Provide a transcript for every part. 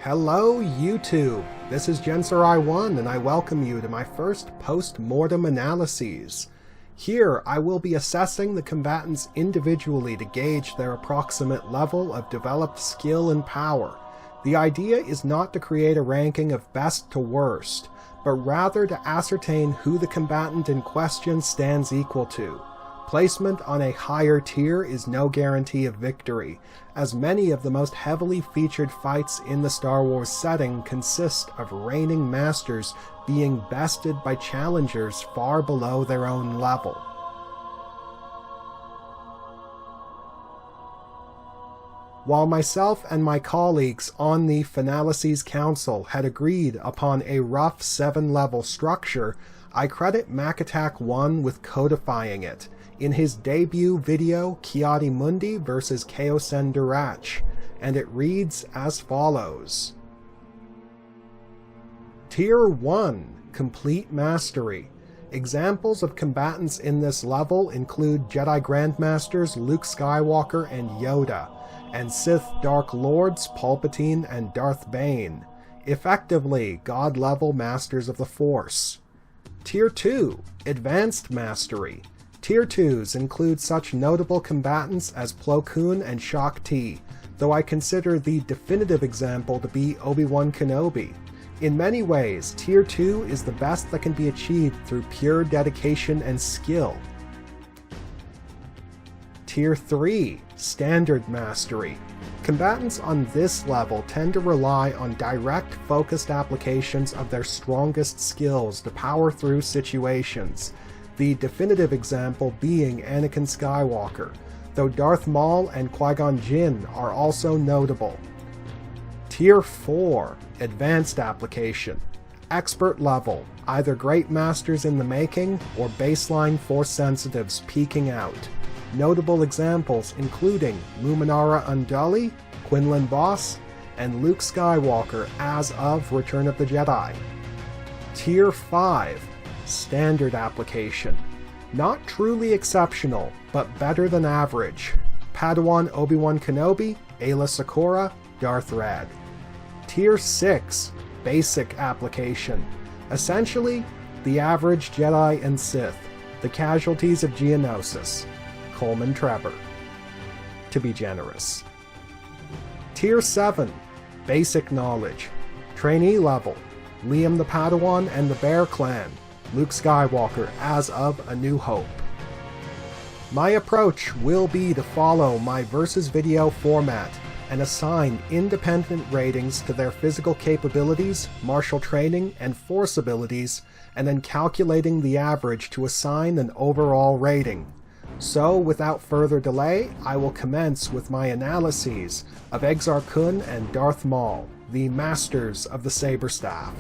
Hello YouTube, this is Ep1 and I welcome you to my first post-mortem analyses. Here I will be assessing the combatants individually to gauge their approximate level of developed skill and power. The idea is not to create a ranking of best to worst, but rather to ascertain who the combatant in question stands equal to. Placement on a higher tier is no guarantee of victory, as many of the most heavily featured fights in the Star Wars setting consist of reigning masters being bested by challengers far below their own level. While myself and my colleagues on the Fanalysis Council had agreed upon a rough 7-level structure, I credit Macattack 1 with codifying it in his debut video Ki-Adi-Mundi vs. Kao Cen Darach, and it reads as follows. Tier 1, Complete Mastery. Examples of combatants in this level include Jedi Grandmasters Luke Skywalker and Yoda, and Sith Dark Lords Palpatine and Darth Bane, effectively God-level Masters of the Force. Tier 2, Advanced Mastery. Tier 2s include such notable combatants as Plo Koon and Shaak Ti, though I consider the definitive example to be Obi-Wan Kenobi. In many ways, Tier 2 is the best that can be achieved through pure dedication and skill. Tier 3, Standard Mastery. Combatants on this level tend to rely on direct, focused applications of their strongest skills to power through situations, the definitive example being Anakin Skywalker, though Darth Maul and Qui-Gon Jinn are also notable. Tier 4, Advanced Application. Expert level, either great masters in the making or baseline Force sensitives peeking out. Notable examples including Luminara Unduli, Quinlan Vos, and Luke Skywalker as of Return of the Jedi. Tier 5, Standard Application. Not truly exceptional, but better than average. Padawan Obi-Wan Kenobi, Aayla Secura, Darth Red. Tier 6, Basic Application. Essentially, the average Jedi and Sith, the casualties of Geonosis. Coleman Trevor, to be generous. Tier 7, Basic Knowledge. Trainee level, Liam the Padawan and the Bear Clan, Luke Skywalker as of A New Hope. My approach will be to follow my versus video format and assign independent ratings to their physical capabilities, martial training, and force abilities, and then calculating the average to assign an overall rating. So, without further delay, I will commence with my analyses of Exar Kun and Darth Maul, the masters of the Saber Staff.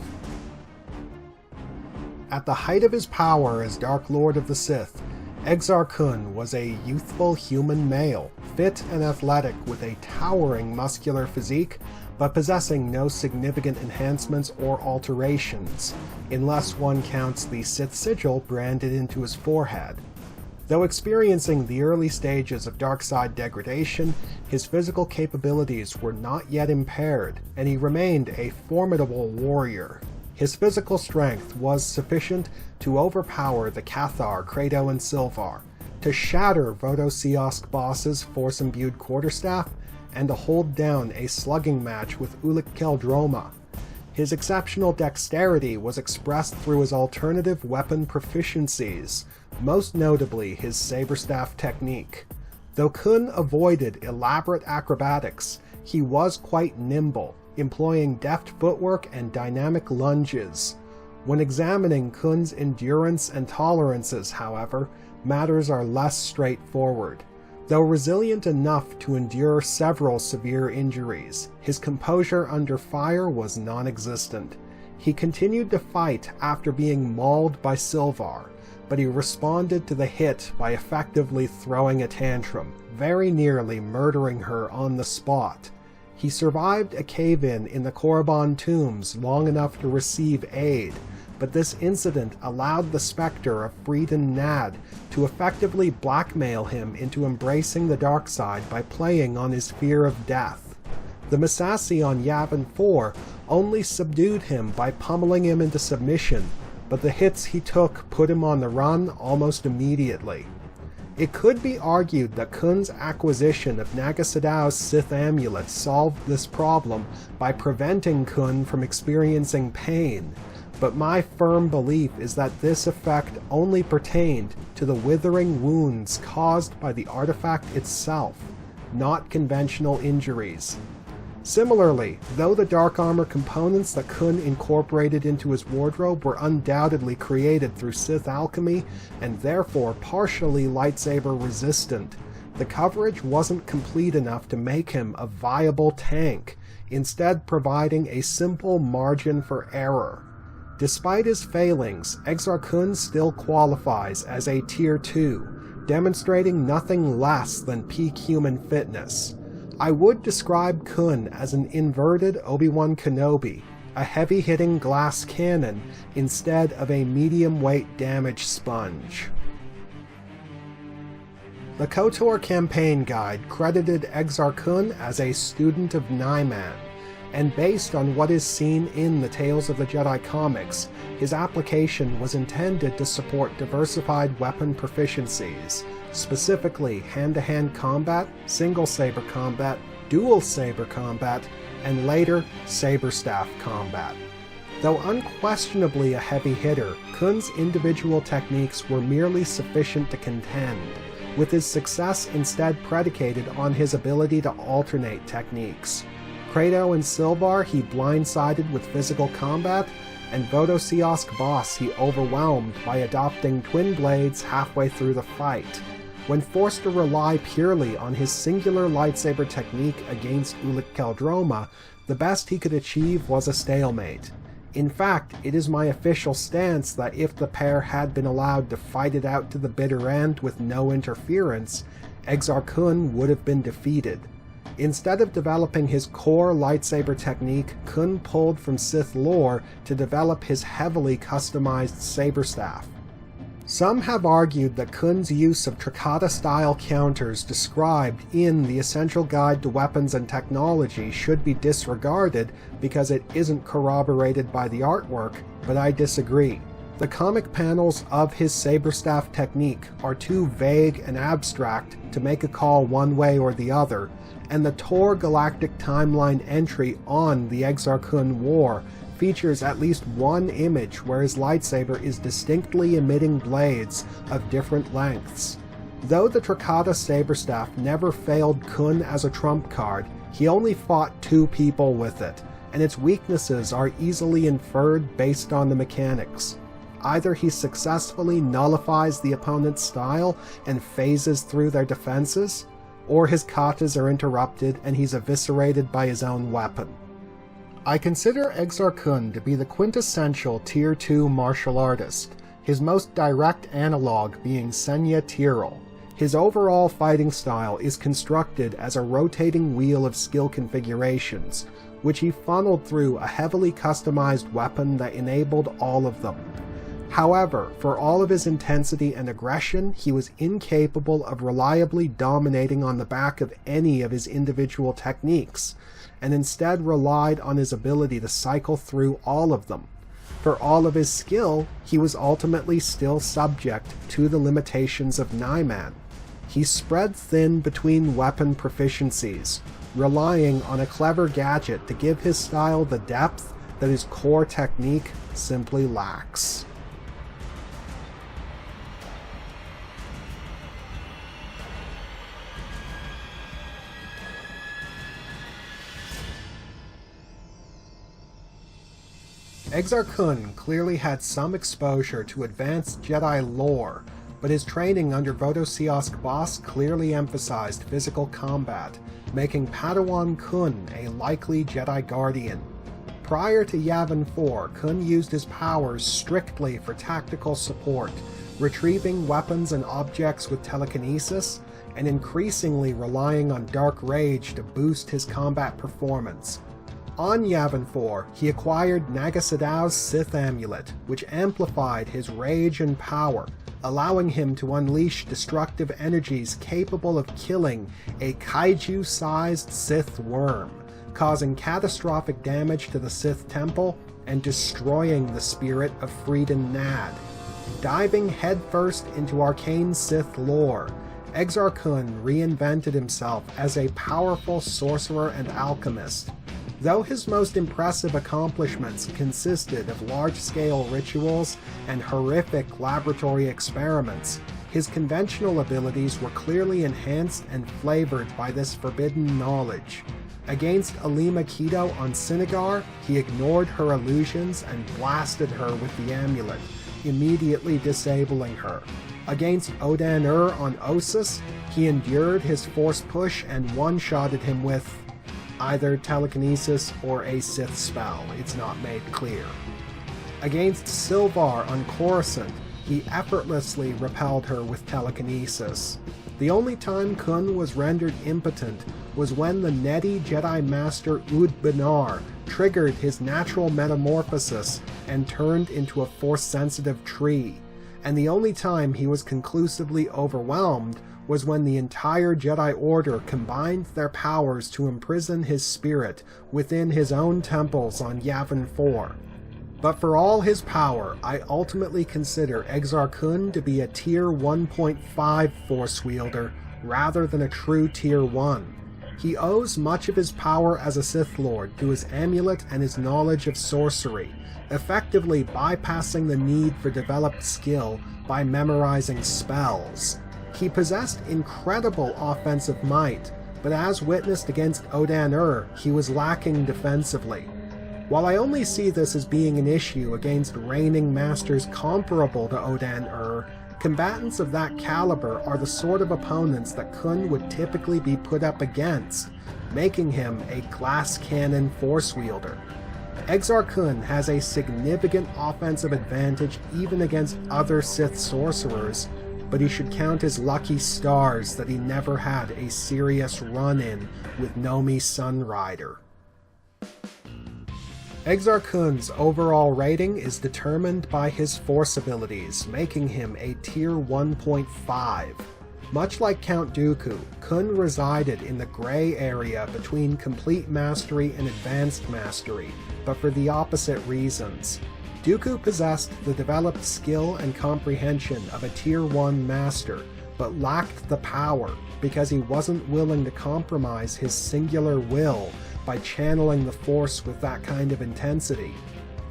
At the height of his power as Dark Lord of the Sith, Exar Kun was a youthful human male, fit and athletic with a towering muscular physique, but possessing no significant enhancements or alterations, unless one counts the Sith sigil branded into his forehead. Though experiencing the early stages of dark side degradation, his physical capabilities were not yet impaired, and he remained a formidable warrior. His physical strength was sufficient to overpower the Cathar, Credo, and Silvar, to shatter Voto-Siosk boss's force-imbued quarterstaff, and to hold down a slugging match with Ulic Qel-Droma. His exceptional dexterity was expressed through his alternative weapon proficiencies, most notably his saber staff technique. Though Kun avoided elaborate acrobatics, he was quite nimble, employing deft footwork and dynamic lunges. When examining Kun's endurance and tolerances, however, matters are less straightforward. Though resilient enough to endure several severe injuries, his composure under fire was non-existent. He continued to fight after being mauled by Silvar, but he responded to the hit by effectively throwing a tantrum, very nearly murdering her on the spot. He survived a cave-in in the Korriban tombs long enough to receive aid, but this incident allowed the specter of Breeden Nad to effectively blackmail him into embracing the dark side by playing on his fear of death. The Macattack on Yavin 4 only subdued him by pummeling him into submission, but the hits he took put him on the run almost immediately. It could be argued that Kun's acquisition of Naga Sadow's Sith amulet solved this problem by preventing Kun from experiencing pain, but my firm belief is that this effect only pertained to the withering wounds caused by the artifact itself, not conventional injuries. Similarly, though the dark armor components that Kun incorporated into his wardrobe were undoubtedly created through Sith alchemy and therefore partially lightsaber resistant, the coverage wasn't complete enough to make him a viable tank, instead providing a simple margin for error. Despite his failings, Exar Kun still qualifies as a Tier 2, demonstrating nothing less than peak human fitness. I would describe Kun as an inverted Obi-Wan Kenobi, a heavy-hitting glass cannon instead of a medium-weight damage sponge. The KOTOR campaign guide credited Exar Kun as a student of Nyman, and based on what is seen in the Tales of the Jedi comics, his application was intended to support diversified weapon proficiencies, specifically hand-to-hand combat, single saber combat, dual saber combat, and later saber staff combat. Though unquestionably a heavy hitter, Kun's individual techniques were merely sufficient to contend, with his success instead predicated on his ability to alternate techniques. Credo and Silvar he blindsided with physical combat, and Vodosiask Boss he overwhelmed by adopting twin blades halfway through the fight. When forced to rely purely on his singular lightsaber technique against Ulic Qel-Droma, the best he could achieve was a stalemate. In fact, it is my official stance that if the pair had been allowed to fight it out to the bitter end with no interference, Exar Kun would have been defeated. Instead of developing his core lightsaber technique, Kun pulled from Sith lore to develop his heavily customized saber staff. Some have argued that Kun's use of Trikata-style counters described in The Essential Guide to Weapons and Technology should be disregarded because it isn't corroborated by the artwork, but I disagree. The comic panels of his saber staff technique are too vague and abstract to make a call one way or the other, and the Tor Galactic Timeline entry on the Exar Kun War features at least one image where his lightsaber is distinctly emitting blades of different lengths. Though the Trikata saber staff never failed Kun as a trump card, he only fought 2 people with it, and its weaknesses are easily inferred based on the mechanics. Either he successfully nullifies the opponent's style and phases through their defenses, or his katas are interrupted and he's eviscerated by his own weapon. I consider Exar Kun to be the quintessential Tier 2 martial artist, his most direct analog being Senya Tyrrell. His overall fighting style is constructed as a rotating wheel of skill configurations, which he funneled through a heavily customized weapon that enabled all of them. However, for all of his intensity and aggression, he was incapable of reliably dominating on the back of any of his individual techniques, and instead relied on his ability to cycle through all of them. For all of his skill, he was ultimately still subject to the limitations of Nyman. He spread thin between weapon proficiencies, relying on a clever gadget to give his style the depth that his core technique simply lacks. Exar Kun clearly had some exposure to advanced Jedi lore, but his training under Vodosiask Boss clearly emphasized physical combat, making Padawan Kun a likely Jedi Guardian. Prior to Yavin 4, Kun used his powers strictly for tactical support, retrieving weapons and objects with telekinesis, and increasingly relying on Dark Rage to boost his combat performance. On Yavin 4, he acquired Naga Sadow's Sith amulet, which amplified his rage and power, allowing him to unleash destructive energies capable of killing a kaiju-sized Sith worm, causing catastrophic damage to the Sith Temple and destroying the spirit of Freedon Nad. Diving headfirst into arcane Sith lore, Exar Kun reinvented himself as a powerful sorcerer and alchemist. Though his most impressive accomplishments consisted of large-scale rituals and horrific laboratory experiments, his conventional abilities were clearly enhanced and flavored by this forbidden knowledge. Against Alima Keto on Sinagar, he ignored her illusions and blasted her with the amulet, immediately disabling her. Against Odan-Ur on Ossus, he endured his force push and one-shotted him with either telekinesis or a Sith spell, it's not made clear. Against Silvar on Coruscant, he effortlessly repelled her with telekinesis. The only time Kun was rendered impotent was when the Neti Jedi Master Ud Banar triggered his natural metamorphosis and turned into a Force-sensitive tree, and the only time he was conclusively overwhelmed was when the entire Jedi Order combined their powers to imprison his spirit within his own temples on Yavin 4. But for all his power, I ultimately consider Exar Kun to be a Tier 1.5 Force wielder rather than a true Tier 1. He owes much of his power as a Sith Lord to his amulet and his knowledge of sorcery, effectively bypassing the need for developed skill by memorizing spells. He possessed incredible offensive might, but as witnessed against Odan-Ur, he was lacking defensively. While I only see this as being an issue against reigning masters comparable to Odan-Ur, combatants of that caliber are the sort of opponents that Kun would typically be put up against, making him a glass cannon force wielder. Exar Kun has a significant offensive advantage even against other Sith sorcerers, but he should count his lucky stars that he never had a serious run-in with Nomi Sunrider. Exar Kun's overall rating is determined by his Force abilities, making him a Tier 1.5. Much like Count Dooku, Kun resided in the gray area between complete mastery and advanced mastery, but for the opposite reasons. Dooku possessed the developed skill and comprehension of a Tier 1 master, but lacked the power because he wasn't willing to compromise his singular will by channeling the Force with that kind of intensity.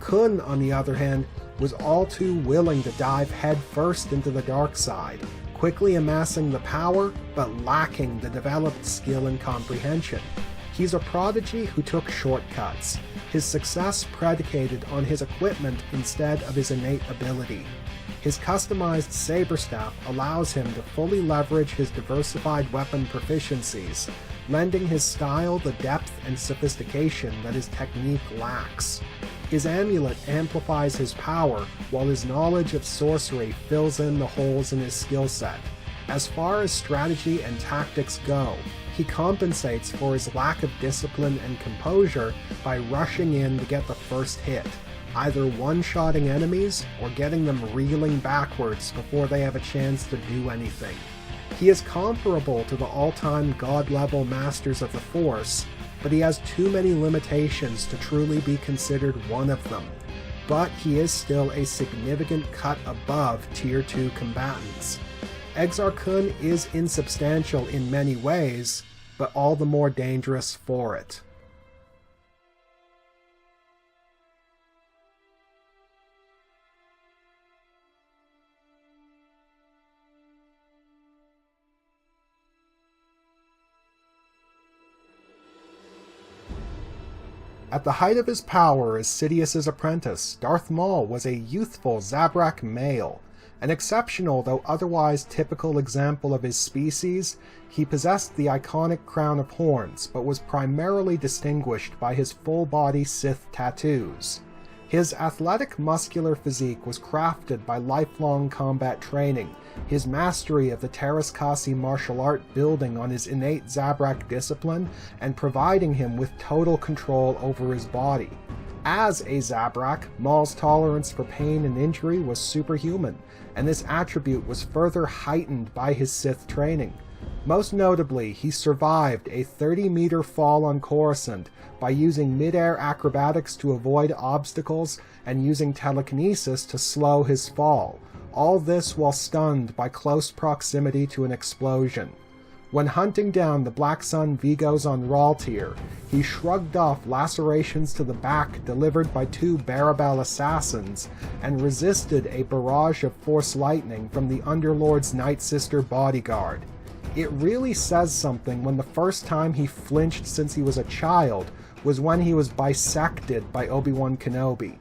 Kun, on the other hand, was all too willing to dive headfirst into the dark side, quickly amassing the power, but lacking the developed skill and comprehension. He's a prodigy who took shortcuts, his success predicated on his equipment instead of his innate ability. His customized saber staff allows him to fully leverage his diversified weapon proficiencies, lending his style the depth and sophistication that his technique lacks. His amulet amplifies his power, while his knowledge of sorcery fills in the holes in his skill set. As far as strategy and tactics go, he compensates for his lack of discipline and composure by rushing in to get the first hit, either one-shotting enemies or getting them reeling backwards before they have a chance to do anything. He is comparable to the all-time god-level masters of the Force, but he has too many limitations to truly be considered one of them. But he is still a significant cut above Tier 2 combatants. Exar Kun is insubstantial in many ways, but all the more dangerous for it. At the height of his power as Sidious's apprentice, Darth Maul was a youthful Zabrak male. An exceptional, though otherwise typical example of his species, he possessed the iconic crown of horns, but was primarily distinguished by his full-body Sith tattoos. His athletic, muscular physique was crafted by lifelong combat training, his mastery of the Teras Kasi martial art building on his innate Zabrak discipline and providing him with total control over his body. As a Zabrak, Maul's tolerance for pain and injury was superhuman, and this attribute was further heightened by his Sith training. Most notably, he survived a 30-meter fall on Coruscant by using mid-air acrobatics to avoid obstacles and using telekinesis to slow his fall, all this while stunned by close proximity to an explosion. When hunting down the Black Sun Vigos on Raltyr, he shrugged off lacerations to the back delivered by 2 Barabel assassins and resisted a barrage of Force Lightning from the Underlord's Night Sister bodyguard. It really says something when the first time he flinched since he was a child was when he was bisected by Obi-Wan Kenobi.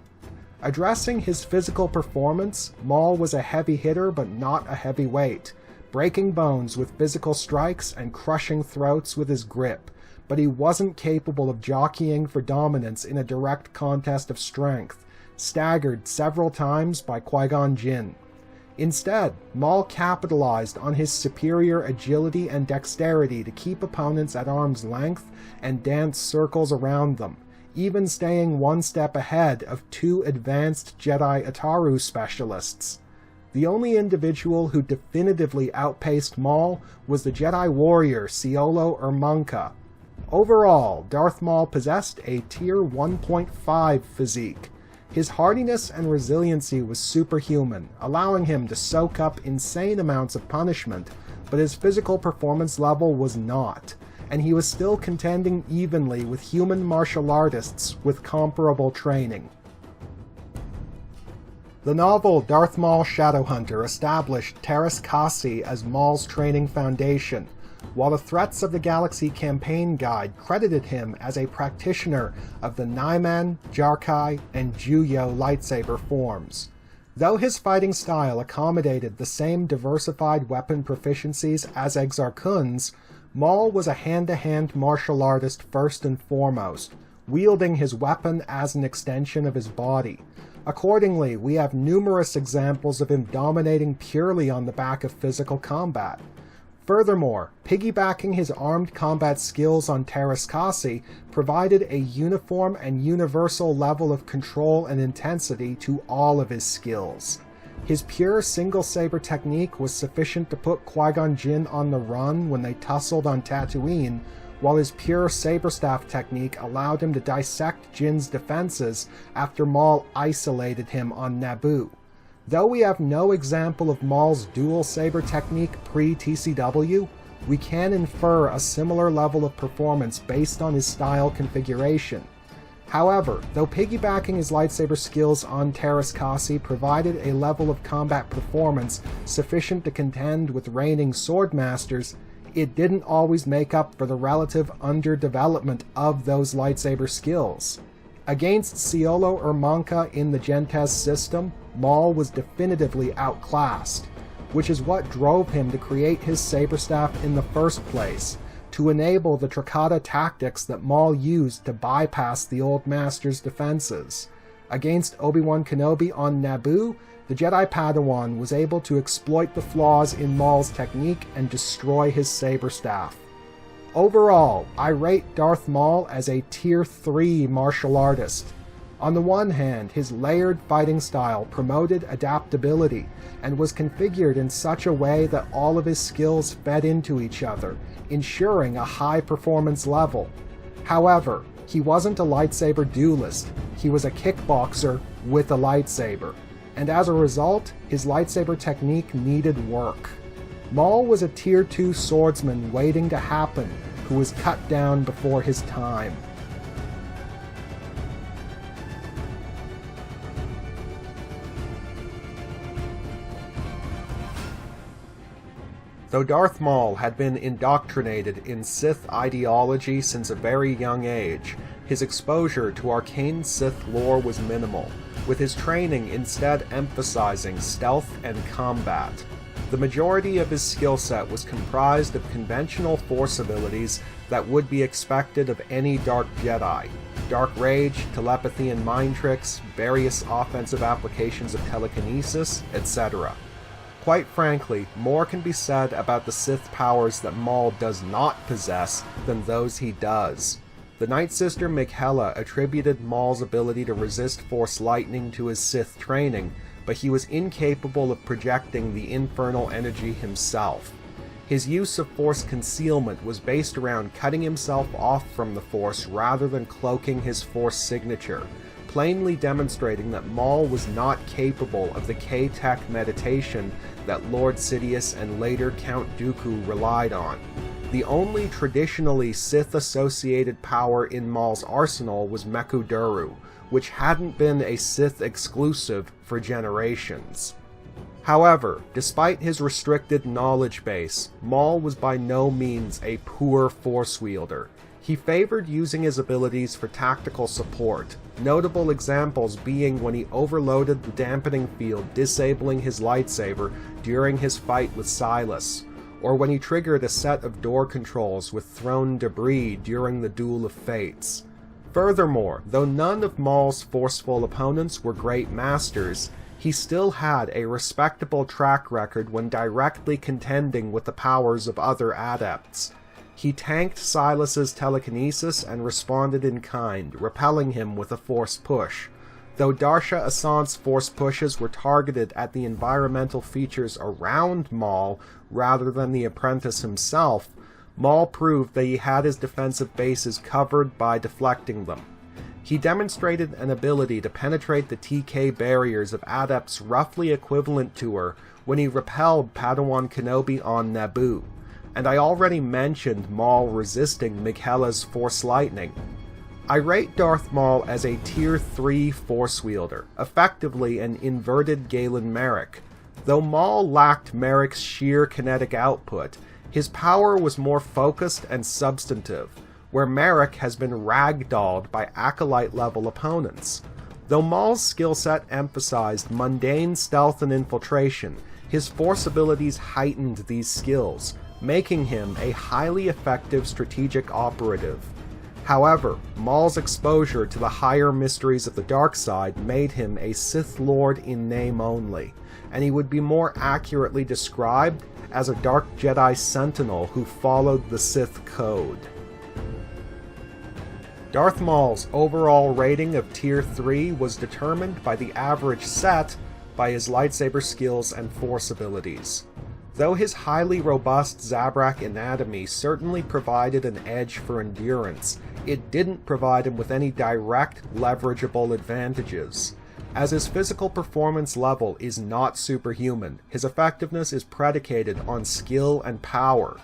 Addressing his physical performance, Maul was a heavy hitter but not a heavyweight, breaking bones with physical strikes and crushing throats with his grip, but he wasn't capable of jockeying for dominance in a direct contest of strength, staggered several times by Qui-Gon Jinn. Instead, Maul capitalized on his superior agility and dexterity to keep opponents at arm's length and dance circles around them, even staying one step ahead of 2 advanced Jedi Ataru specialists. The only individual who definitively outpaced Maul was the Jedi warrior Ciolo Ermonka. Overall, Darth Maul possessed a Tier 1.5 physique. His hardiness and resiliency was superhuman, allowing him to soak up insane amounts of punishment, but his physical performance level was not, and he was still contending evenly with human martial artists with comparable training. The novel Darth Maul Shadowhunter established Teräs Käsi as Maul's training foundation, while the Threats of the Galaxy campaign guide credited him as a practitioner of the Naiman, Jarkai, and Juyo lightsaber forms. Though his fighting style accommodated the same diversified weapon proficiencies as Exar Kun's, Maul was a hand-to-hand martial artist first and foremost, wielding his weapon as an extension of his body. Accordingly, we have numerous examples of him dominating purely on the back of physical combat. Furthermore, piggybacking his armed combat skills on Teräs Käsi provided a uniform and universal level of control and intensity to all of his skills. His pure single-saber technique was sufficient to put Qui-Gon Jinn on the run when they tussled on Tatooine, while his pure saber-staff technique allowed him to dissect Jinn's defenses after Maul isolated him on Naboo. Though we have no example of Maul's dual saber technique pre-TCW, we can infer a similar level of performance based on his style configuration. However, though piggybacking his lightsaber skills on Teräs Käsi provided a level of combat performance sufficient to contend with reigning swordmasters, it didn't always make up for the relative underdevelopment of those lightsaber skills. Against Ciolo Ermonka in the Gentes system, Maul was definitively outclassed, which is what drove him to create his saberstaff in the first place, to enable the Trikata tactics that Maul used to bypass the Old Master's defenses. Against Obi-Wan Kenobi on Naboo, the Jedi Padawan was able to exploit the flaws in Maul's technique and destroy his saberstaff. Overall, I rate Darth Maul as a Tier 3 martial artist. On the one hand, his layered fighting style promoted adaptability and was configured in such a way that all of his skills fed into each other, ensuring a high performance level. However, he wasn't a lightsaber duelist, he was a kickboxer with a lightsaber, and as a result, his lightsaber technique needed work. Maul was a Tier 2 swordsman waiting to happen, who was cut down before his time. Though Darth Maul had been indoctrinated in Sith ideology since a very young age, his exposure to arcane Sith lore was minimal, with his training instead emphasizing stealth and combat. The majority of his skill set was comprised of conventional Force abilities that would be expected of any Dark Jedi: Dark Rage, telepathy and mind tricks, various offensive applications of telekinesis, etc. Quite frankly, more can be said about the Sith powers that Maul does not possess than those he does. The Night Sister Michaela attributed Maul's ability to resist Force lightning to his Sith training, but he was incapable of projecting the infernal energy himself. His use of Force concealment was based around cutting himself off from the Force rather than cloaking his Force signature, plainly demonstrating that Maul was not capable of the K-Tech meditation that Lord Sidious and later Count Dooku relied on. The only traditionally Sith-associated power in Maul's arsenal was Mekuduru, which hadn't been a Sith exclusive for generations. However, despite his restricted knowledge base, Maul was by no means a poor Force wielder. He favored using his abilities for tactical support, notable examples being when he overloaded the dampening field, disabling his lightsaber during his fight with Silas, or when he triggered a set of door controls with thrown debris during the Duel of Fates. Furthermore, though none of Maul's forceful opponents were great masters, he still had a respectable track record when directly contending with the powers of other adepts. He tanked Silas's telekinesis and responded in kind, repelling him with a Force push. Though Darsha Asant's Force pushes were targeted at the environmental features around Maul rather than the apprentice himself, Maul proved that he had his defensive bases covered by deflecting them. He demonstrated an ability to penetrate the TK barriers of adepts roughly equivalent to her when he repelled Padawan Kenobi on Naboo, and I already mentioned Maul resisting Michaela's Force lightning. I rate Darth Maul as a Tier 3 Force wielder, effectively an inverted Galen Merrick. Though Maul lacked Merrick's sheer kinetic output, his power was more focused and substantive, where Merrick has been ragdolled by Acolyte-level opponents. Though Maul's skill set emphasized mundane stealth and infiltration, his Force abilities heightened these skills, making him a highly effective strategic operative. However, Maul's exposure to the higher mysteries of the dark side made him a Sith Lord in name only, and he would be more accurately described as a Dark Jedi Sentinel who followed the Sith code. Darth Maul's overall rating of Tier 3 was determined by the average set by his lightsaber skills and Force abilities. Though his highly robust Zabrak anatomy certainly provided an edge for endurance, it didn't provide him with any direct, leverageable advantages. As his physical performance level is not superhuman, his effectiveness is predicated on skill and power.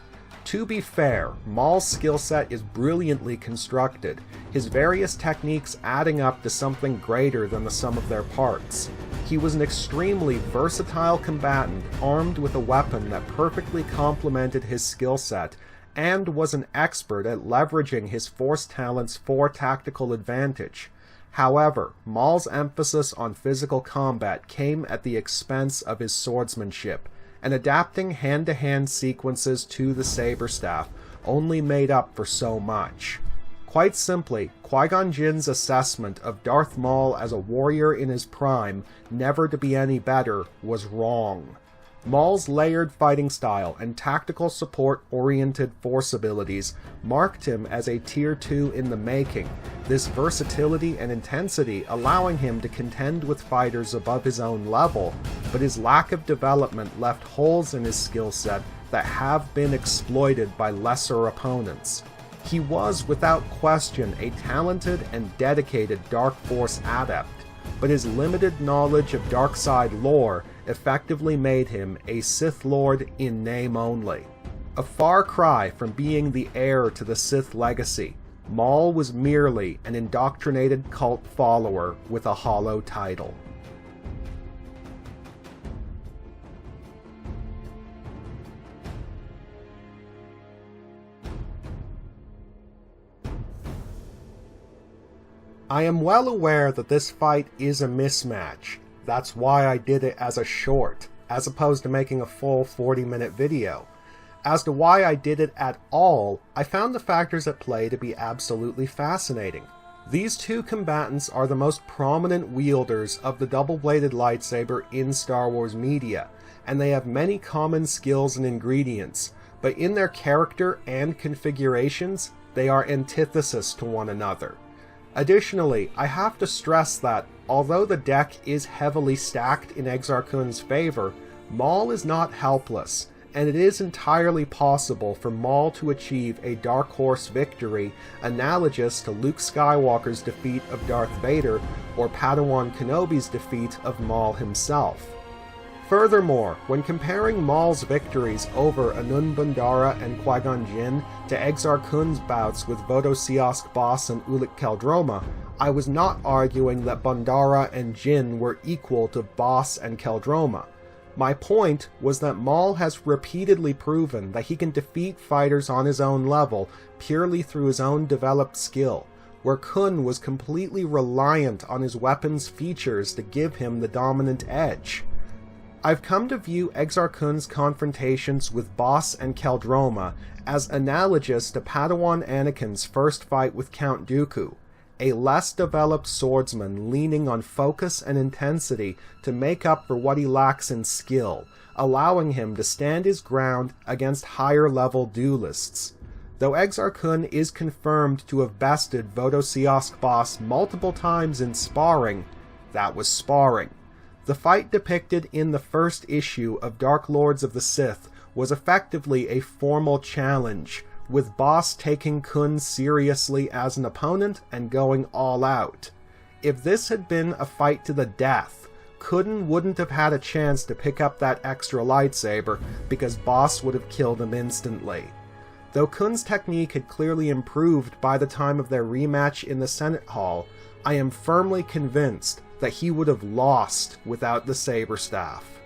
To be fair, Maul's skill set is brilliantly constructed, his various techniques adding up to something greater than the sum of their parts. He was an extremely versatile combatant armed with a weapon that perfectly complemented his skill set, and was an expert at leveraging his Force talents for tactical advantage. However, Maul's emphasis on physical combat came at the expense of his swordsmanship, and adapting hand-to-hand sequences to the saber staff only made up for so much. Quite simply, Qui-Gon Jinn's assessment of Darth Maul as a warrior in his prime, never to be any better, was wrong. Maul's layered fighting style and tactical support-oriented Force abilities marked him as a Tier 2 in the making, this versatility and intensity allowing him to contend with fighters above his own level, but his lack of development left holes in his skill set that have been exploited by lesser opponents. He was, without question, a talented and dedicated Dark Force adept, but his limited knowledge of dark side lore effectively made him a Sith Lord in name only. A far cry from being the heir to the Sith legacy, Maul was merely an indoctrinated cult follower with a hollow title. I am well aware that this fight is a mismatch. That's why I did it as a short, as opposed to making a full 40-minute video. As to why I did it at all, I found the factors at play to be absolutely fascinating. These two combatants are the most prominent wielders of the double-bladed lightsaber in Star Wars media, and they have many common skills and ingredients, but in their character and configurations, They are antithesis to one another. Additionally, I have to stress that, although the deck is heavily stacked in Exar Kun's favor, Maul is not helpless, and it is entirely possible for Maul to achieve a Dark Horse victory analogous to Luke Skywalker's defeat of Darth Vader or Padawan Kenobi's defeat of Maul himself. Furthermore, when comparing Maul's victories over Anun Bandara and Qui-Gon Jinn to Exar Kun's bouts with Vodosiask Boss and Ulic Qel-Droma, I was not arguing that Bandara and Jinn were equal to Boss and Qel-Droma. My point was that Maul has repeatedly proven that he can defeat fighters on his own level purely through his own developed skill, where Kun was completely reliant on his weapon's features to give him the dominant edge. I've come to view Exar Kun's confrontations with Boss and Qel-Droma as analogous to Padawan Anakin's first fight with Count Dooku, a less developed swordsman leaning on focus and intensity to make up for what he lacks in skill, allowing him to stand his ground against higher-level duelists. Though Exar Kun is confirmed to have bested Vodosiask Boss multiple times in sparring, that was sparring. The fight depicted in the first issue of Dark Lords of the Sith was effectively a formal challenge, with Boss taking Kun seriously as an opponent and going all out. If this had been a fight to the death, Kun wouldn't have had a chance to pick up that extra lightsaber because Boss would have killed him instantly. Though Kun's technique had clearly improved by the time of their rematch in the Senate Hall, I am firmly convinced that he would have lost without the saber staff.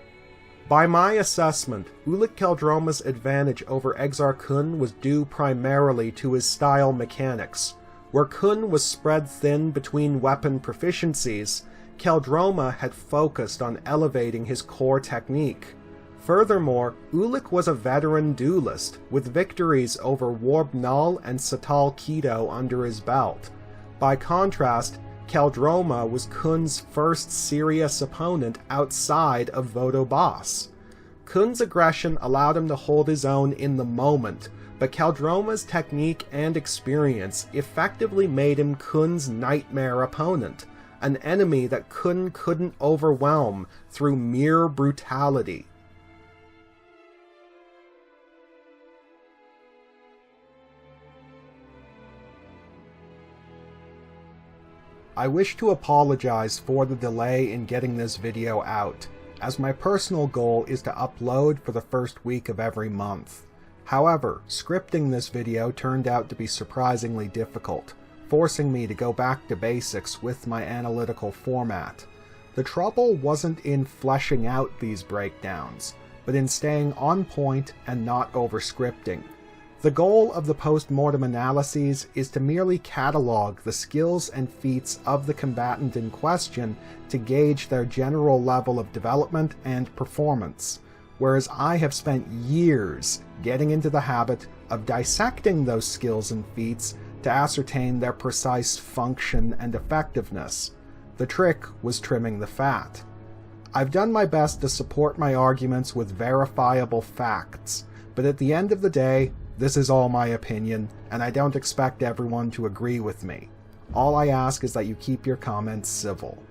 By my assessment, Ulic Qel-Droma's advantage over Exar Kun was due primarily to his style mechanics. Where Kun was spread thin between weapon proficiencies, Qel-Droma had focused on elevating his core technique. Furthermore, Ulic was a veteran duelist, with victories over Warb Null and Satal Keto under his belt. By contrast, Qel-Droma was Kun's first serious opponent outside of Vodo Boss. Kun's aggression allowed him to hold his own in the moment, but Qel-Droma's technique and experience effectively made him Kun's nightmare opponent, an enemy that Kun couldn't overwhelm through mere brutality. I wish to apologize for the delay in getting this video out, as my personal goal is to upload for the first week of every month. However, scripting this video turned out to be surprisingly difficult, forcing me to go back to basics with my analytical format. The trouble wasn't in fleshing out these breakdowns, but in staying on point and not over-scripting. The goal of the post-mortem analyses is to merely catalog the skills and feats of the combatant in question to gauge their general level of development and performance, whereas I have spent years getting into the habit of dissecting those skills and feats to ascertain their precise function and effectiveness. The trick was trimming the fat. I've done my best to support my arguments with verifiable facts, but at the end of the day, this is all my opinion, and I don't expect everyone to agree with me. All I ask is that you keep your comments civil.